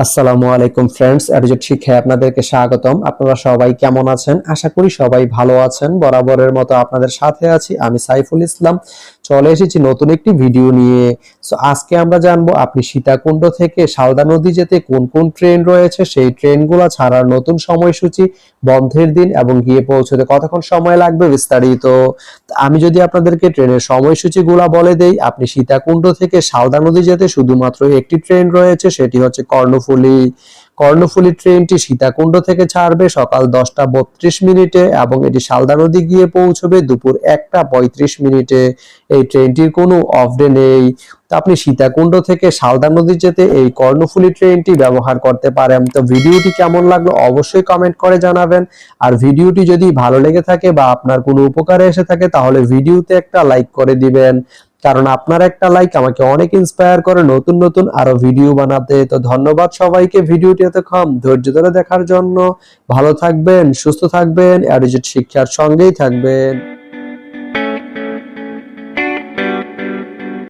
আসসালামু আলাইকুম ফ্রেন্ডস, অ্যাডজেট শিক্ষায় আপনাদেরকে স্বাগতম। আপনারা সবাই কেমন আছেন? আশা করি সবাই ভালো আছেন। বরাবরের মতো আপনাদের সাথে আছি আমি সাইফুল ইসলাম। চলে এসেছি নতুন একটি ভিডিও নিয়ে। আজকে আমরা জানবো আপনি সীতাকুণ্ড থেকে সালদা নদী যেতে কোন কোন ট্রেন রয়েছে, সেই ট্রেনগুলো ছাড়ার নতুন সময়সূচি, বন্ধের দিন এবং গিয়ে পৌঁছতে কতক্ষণ সময় লাগবে বিস্তারিত। আমি যদি আপনাদেরকে ট্রেনের সময়সূচিগুলো বলে দেই, আপনি সীতাকুণ্ড থেকে সালদা নদী যেতে শুধুমাত্র একটি ট্রেন রয়েছে, সেটি হচ্ছে কর্ণফুলী ট্রেনটি সীতাকুণ্ড থেকে ছাড়বে সকাল 10টা 32 মিনিটে এবং এটি সালদা নদী গিয়ে পৌঁছবে দুপুর 1টা 35 মিনিটে। এই ট্রেনটির কোনো অফ ডে নেই। তো আপনি সীতাকুণ্ড থেকে সালদা নদী যেতে এই কর্ণফুলী ট্রেনটি ব্যবহার করতে পারেন। তো ভিডিওটি কেমন লাগলো অবশ্যই কমেন্ট করে জানাবেন। আর ভিডিওটি যদি ভালো লেগে থাকে বা আপনার কোনো উপকারে এসে থাকে তাহলে ভিডিওতে একটা লাইক করে দিবেন, কারণ আপনার একটা লাইক আমাকে অনেক ইন্সপায়ার করে নতুন নতুন আরো ভিডিও বানাতে। তো ধন্যবাদ সবাইকে ভিডিওটি এতক্ষণ ধৈর্য ধরে দেখার জন্য। ভালো থাকবেন, সুস্থ থাকবেন, অ্যাডজেট শিক্ষার সঙ্গেই থাকবেন।